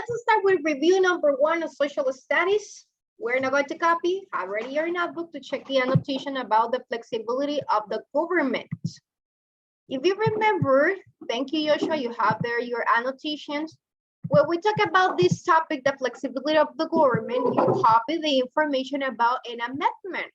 let's start with review number 1 of social studies. We're not going to copy. Have ready your notebook to check the annotation about the flexibility of the government. If you remember, thank you, Joshua, you have there your annotations. When we talk about this topic, the flexibility of the government, you copy the information about an amendment.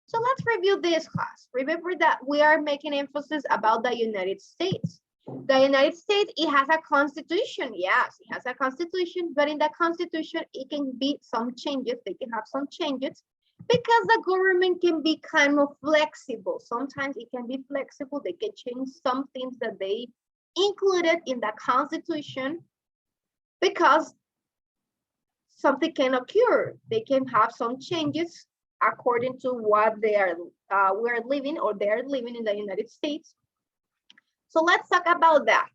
So let's review this class. Remember that we are making emphasis about the United States. The United States, it has a constitution. Yes, it has a constitution, but in the constitution, it can be some changes. They can have some changes because the government can be kind of flexible. Sometimes it can be flexible. They can change some things that they included in the constitution because something can occur. They can have some changes according to what they are we're living or they're living in the United States. So let's talk about that.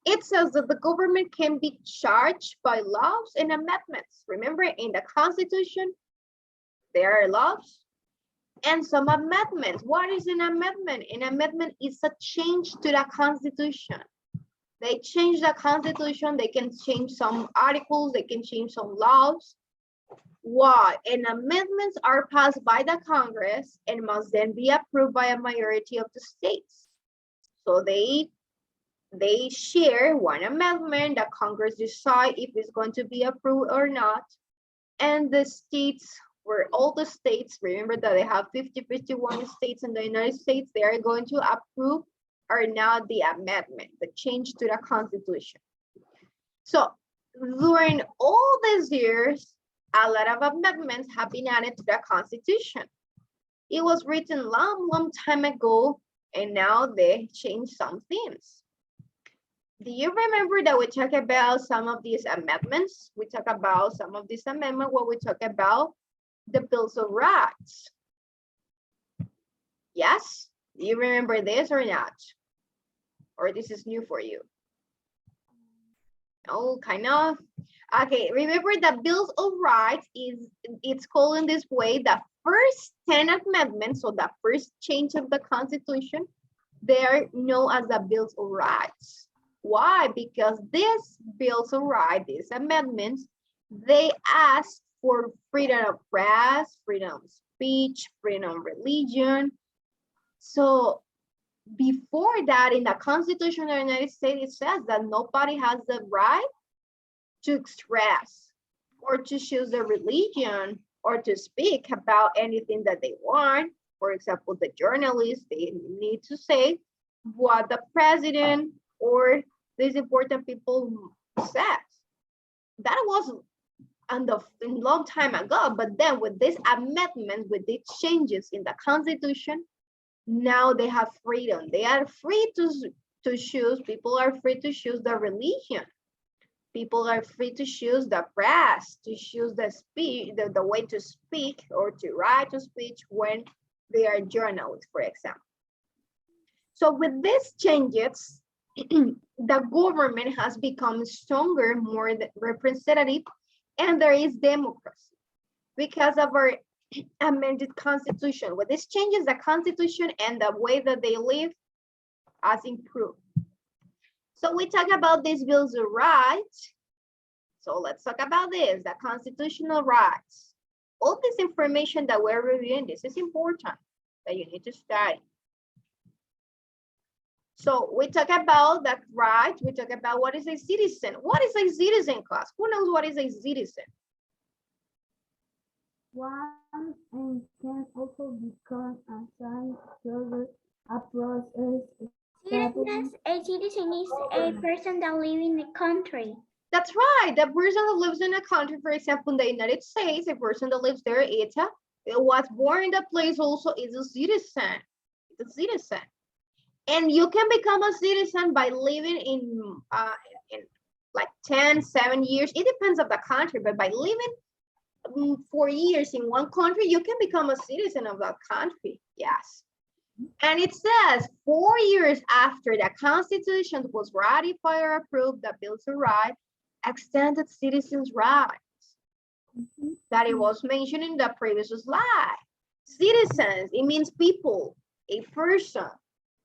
It says that the government can be charged by laws and amendments. Remember, in the Constitution, there are laws and some amendments. What is an amendment? An amendment is a change to the Constitution. They change the Constitution, they can change some articles, they can change some laws. Why? And amendments are passed by the Congress and must then be approved by a majority of the states. So they share one amendment, the Congress decide if it's going to be approved or not. And the states, where all the states, remember that they have 51 states in the United States, they are going to approve or not the amendment, the change to the Constitution. So during all these years, a lot of amendments have been added to the Constitution. It was written long time ago, and now they changed some things. Do you remember that we talked about some of these amendments? We talk about some of these amendments when we talk about the Bills of Rights. Yes? Do you remember this or not? Or this is new for you? Oh, kind of. Okay, remember that Bills of Rights it's called in this way, the first 10 amendments, so the first change of the Constitution, they're known as the Bills of Rights. Why? Because these Bills of Rights, these amendments, they ask for freedom of press, freedom of speech, freedom of religion. So before that, in the Constitution of the United States, it says that nobody has the right to express or to choose their religion or to speak about anything that they want. For example, the journalists, they need to say what the president or these important people says. That was a long time ago, but then with this amendment, with these changes in the Constitution, now they have freedom. They are free to choose, people are free to choose their religion. People are free to choose the press, to choose the speech, the way to speak or to write a speech when they are journalists, for example. So with these changes, the government has become stronger, more representative, and there is democracy because of our amended Constitution. With these changes, the Constitution and the way that they live has improved. So we talk about these Bills of Rights. So let's talk about this, the constitutional rights. All this information that we're reviewing, this is important that you need to study. So we talk about that right, we talk about what is a citizen. What is a citizen, class? Who knows what is a citizen? One and can also become assigned to a process. A citizen is a person that lives in the country. That's right. The person who lives in a country, for example, in the United States, a person that lives there, it was born in that place also is a citizen. It's a citizen. And you can become a citizen by living in like 10, 7 years. It depends on the country, but by living 4 years in one country, you can become a citizen of that country. Yes. And it says 4 years after the Constitution was ratified or approved, the Bills of Rights extended citizens' rights that it was mentioned in the previous slide. Citizens, it means people, a person.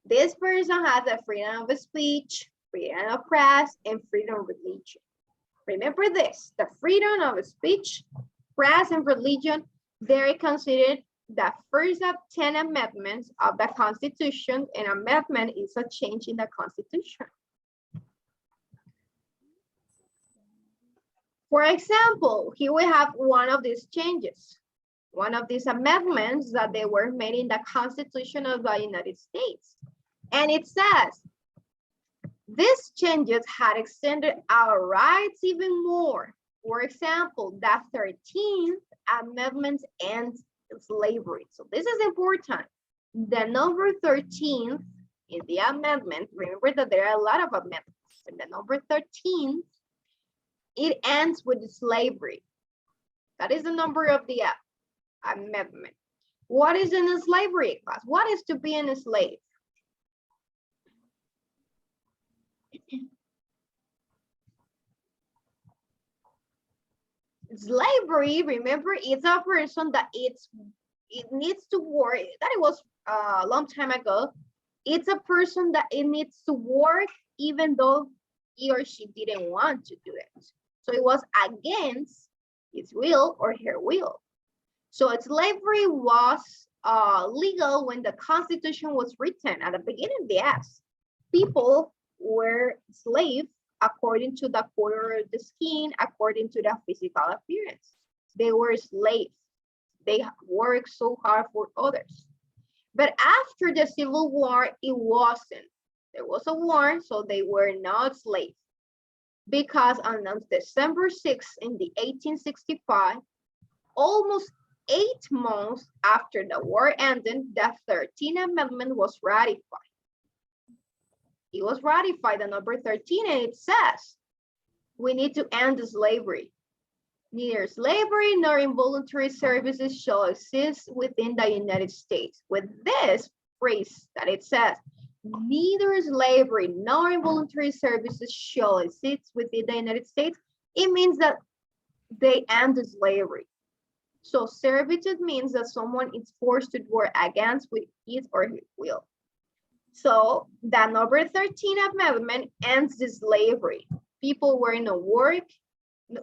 This person has the freedom of speech, freedom of press, and freedom of religion. Remember this, the freedom of speech, press, and religion, they're considered the first of 10 amendments of the Constitution. An amendment is a change in the Constitution. For example, here we have one of these changes, one of these amendments that they were made in the Constitution of the United States. And it says, these changes had extended our rights even more. For example, the 13th Amendment ends slavery. So this is important. The number 13 in the amendment, remember that there are a lot of amendments. And the number 13, it ends with slavery. That is the number of the amendment. What is in slavery, class? What is to be a slave? Slavery, remember, it's a person that it needs to work. That it was a long time ago. It's a person that it needs to work even though he or she didn't want to do it. So it was against his will or her will. So slavery was legal when the Constitution was written. At the beginning, yes, people were slaves according to the color of the skin, according to the physical appearance. They were slaves. They worked so hard for others. But after the Civil War, it wasn't. There was a war, so they were not slaves. Because on December 6th in the 1865, almost 8 months after the war ended, the 13th Amendment was ratified. It was ratified, the number 13, and it says, we need to end slavery. Neither slavery nor involuntary services shall exist within the United States. With this phrase that it says, neither slavery nor involuntary services shall exist within the United States, it means that they end slavery. So servitude means that someone is forced to work against with his or her will. So the number 13 amendment ends the slavery. People were not work,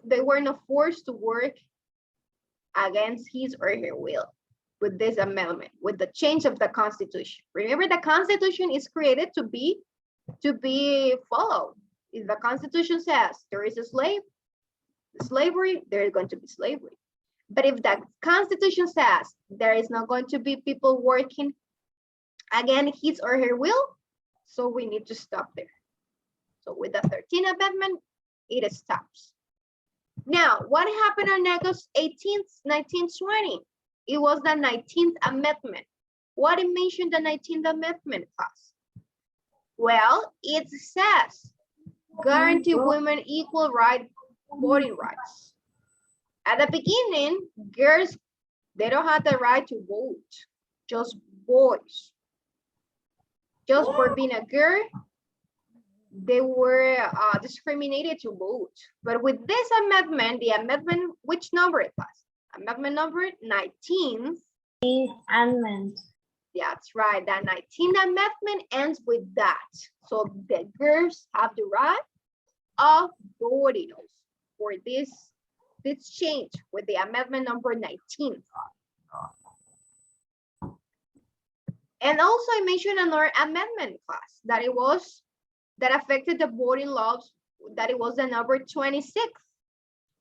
they were not forced to work against his or her will with this amendment, with the change of the Constitution. Remember, the Constitution is created to be followed. If the Constitution says there is a slavery, there is going to be slavery. But if the Constitution says there is not going to be people working against his or her will, so we need to stop there. So with the 13th Amendment, it stops. Now, what happened on August 18th, 1920? It was the 19th Amendment. What it mentioned the 19th Amendment, class? Well, it says, guarantee women equal voting rights. At the beginning, girls, they don't have the right to vote, just boys. Just for being a girl, they were discriminated to vote. But with this amendment, the amendment, which number it was? Amendment number 19. Amendment. That's right, the 19th amendment ends with that. So the girls have the right of voting for this change with the amendment number 19. And also I mentioned another amendment, class, that affected the voting laws, that it was the number 26.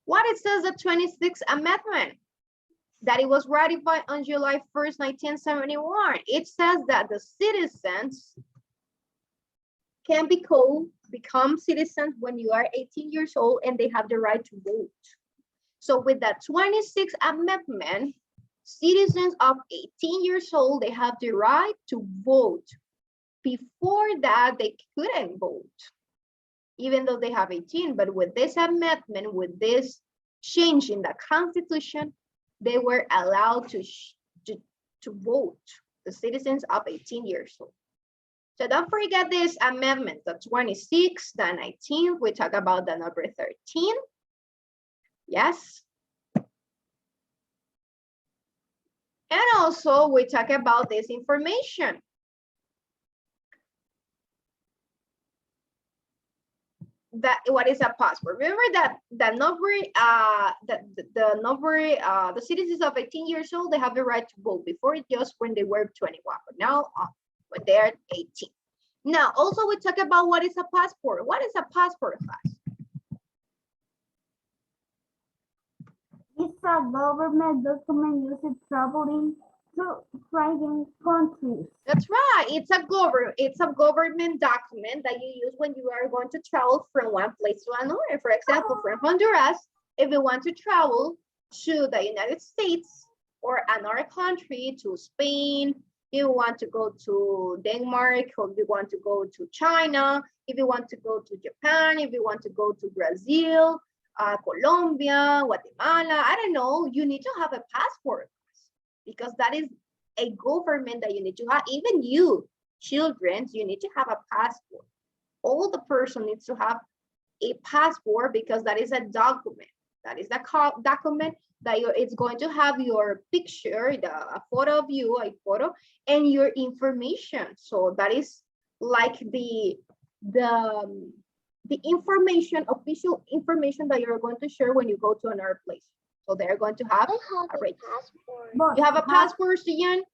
What it says, the 26th amendment, that it was ratified on July 1st, 1971. It says that the citizens can become citizens when you are 18 years old and they have the right to vote. So with that 26th amendment, citizens of 18 years old, they have the right to vote. Before that, they couldn't vote, even though they have 18. But with this amendment, with this change in the Constitution, they were allowed to vote, the citizens of 18 years old. So don't forget this amendment, the 26th, the 19th, we talk about the number 13. Yes. And also we talk about this information. that what is a passport? Remember that the the citizens of 18 years old, they have the right to vote. Before, just when they were 21, but now when they're 18. Now, also we talk about what is a passport. What is a passport, class? It's a government document used traveling to foreign countries. That's right. It's a government document that you use when you are going to travel from one place to another. For example, from Honduras, if you want to travel to the United States or another country, to Spain, if you want to go to Denmark, or if you want to go to China, if you want to go to Japan, if you want to go to Brazil, Colombia, Guatemala, I don't know, you need to have a passport, because that is a government that you need to have. Even you, children, you need to have a passport. All the person needs to have a passport, because that is a document. That is the document that it's going to have your picture, a photo of you, a photo, and your information. So that is like the information, official information that you're going to share when you go to another place. So they're going to have I have a a rate. passport. You have a passport, Sian?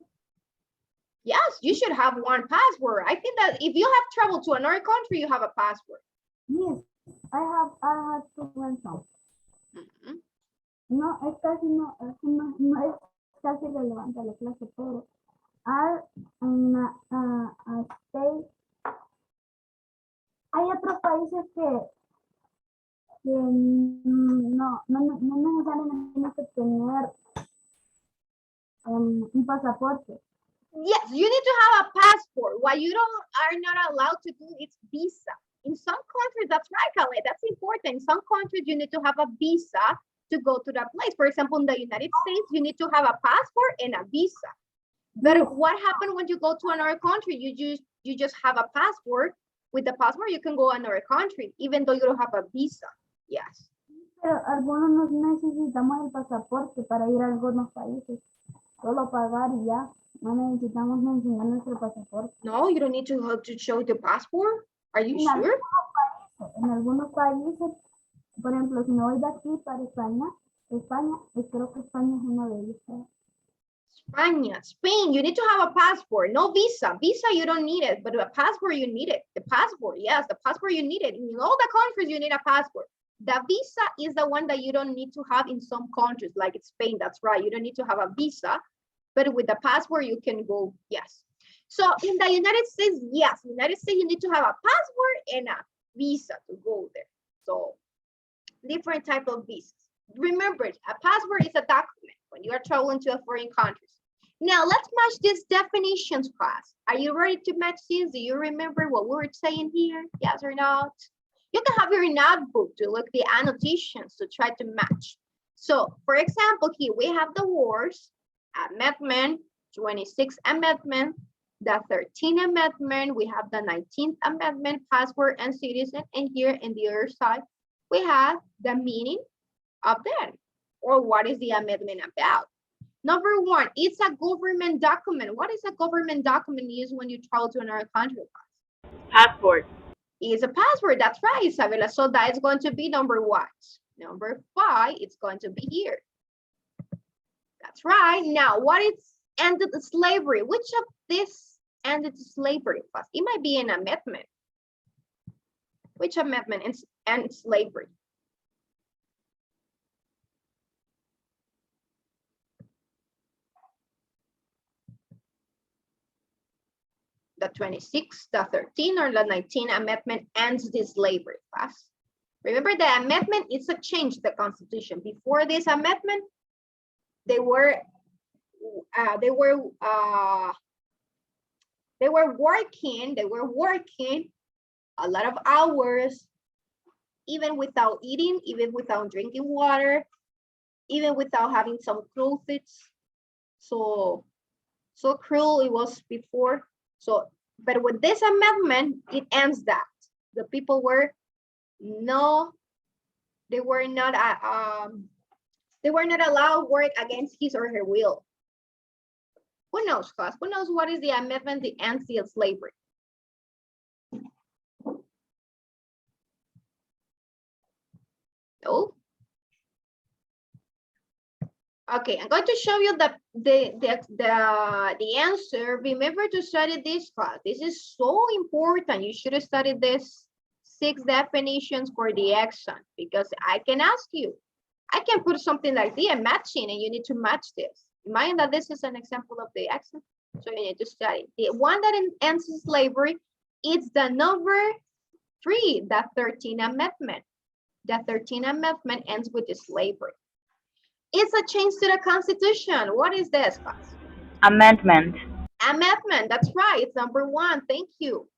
Yes, you should have one passport. I think that if you have traveled to another country, you have a passport. Yes, I have to mention. Mhm. No, es casi no es casi relevante a la clase, pero are a state. Hay otros países que no necesariamente tienes que tener un pasaporte. Yes, you need to have a passport. What you are not allowed to do is visa. In some countries, that's right, Kale, that's important. In some countries, you need to have a visa to go to that place. For example, in the United States, you need to have a passport and a visa. But what happens when you go to another country? You just have a passport. With the passport, you can go another country, even though you don't have a visa. Yes. Pero algunos no necesitamos el pasaporte para ir a algunos países. Solo pagar y ya. No necesitamos enseñar nuestro pasaporte. No, you don't need to show the passport. Are you En sure? En algunos países, por ejemplo, si me voy de aquí para España, creo que España es uno de ellos. Spain, you need to have a passport, no visa. Visa, you don't need it, but a passport, you need it. The passport, yes, the passport, you need it. In all the countries, you need a passport. The visa is the one that you don't need to have in some countries, like Spain, that's right. You don't need to have a visa, but with the passport, you can go, yes. So in the United States, yes, United States, you need to have a passport and a visa to go there. So different type of visas. Remember, a passport is a document when you are traveling to a foreign country. Now let's match these definitions, class. Are you ready to match these? Do you remember what we were saying here? Yes or not? You can have your notebook to look the annotations to try to match. So for example, here we have the words amendment, 26th amendment, the 13th amendment, we have the 19th amendment, passport and citizen, and here in the other side, we have the meaning of them, or what is the amendment about. Number one, it's a government document. What is a government document used when you travel to another country? Passport. It's a passport. That's right, Isabella. So that is going to be number one. Number five, it's going to be here. That's right. Now, what is ended slavery? Which of this ended slavery? It might be an amendment. Which amendment ends slavery? The 26th, the 13th, or the 19th amendment ends the slavery class. Remember, the amendment is a change to the Constitution. Before this amendment, they were working a lot of hours, even without eating, even without drinking water, even without having some clothes. So cruel it was before. So, but with this amendment, it ends that. The people were not allowed to work against his or her will. Who knows, class? Who knows what is the amendment that ends the slavery? Okay, I'm going to show you the answer. Remember to study this class. This is so important. You should study this 6 definitions for the exam because I can ask you. I can put something like this, matching, and you need to match this. Imagine that this is an example of the exam, so you need to study. The one that ends in slavery, it's the number 3, the 13th Amendment. The 13th Amendment ends with the slavery. It's a change to the Constitution. What is this, class? Amendment. Amendment, that's right. It's number 1. Thank you.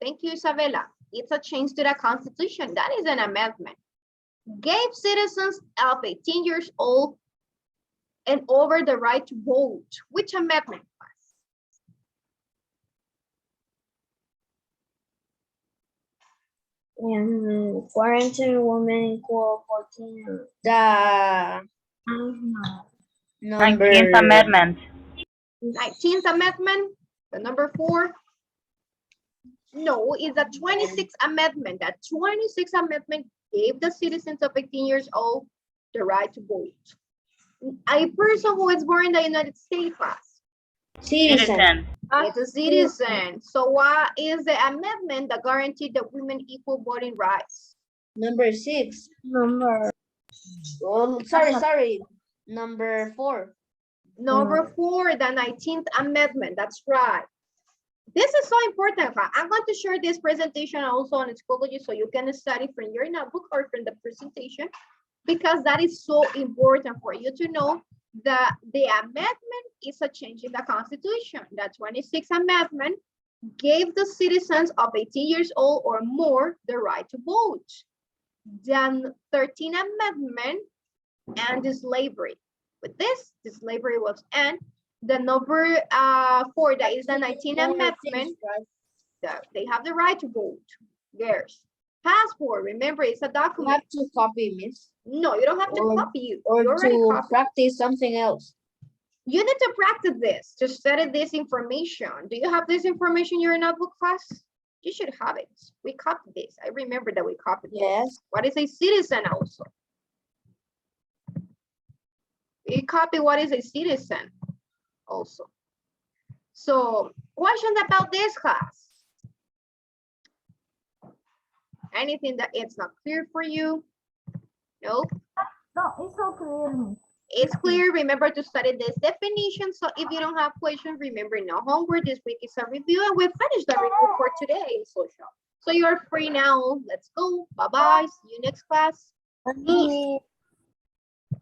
Thank you, Isabella. It's a change to the Constitution. That is an amendment. Gave citizens of 18 years old and over the right to vote. Which amendment, class? Quarantine women equal 14. The number 19th Amendment. 19th Amendment, the number 4. No, it's the 26th Amendment. The 26th Amendment gave the citizens of 18 years old the right to vote. A person who is born in the United States, class. citizen. It's a citizen. So what is the amendment that guaranteed the women equal voting rights? Number 6. Number. Oh, sorry. Number 4. Number 4, the 19th Amendment. That's right. This is so important. I'm going to share this presentation also on Schoology so you can study from your notebook or from the presentation because that is so important for you to know that the amendment is a change in the Constitution. The 26th Amendment gave the citizens of 18 years old or more the right to vote. The 13th Amendment ended slavery. With this, the slavery was end. The number 4, that is the 19th Amendment, they have the right to vote. Yes. Passport, remember, it's a You document. have to copy, miss. No, you don't have to Or- copy you. Or You already to copied. practice something else. You need to practice this to study this information. Do you have this information in your notebook, class? You should have it. We copied this. I remember that we copied this. Yes. What is a citizen also? We copy what is a citizen also. So questions about this, class? Anything that it's not clear for you? No, No, it's so clear. it's clear. Remember to study this definition. So if you don't have questions, remember no homework. This week is a review and we finished the review for today in social. So you're free now. Let's go. Bye-bye. See you next class. Mommy.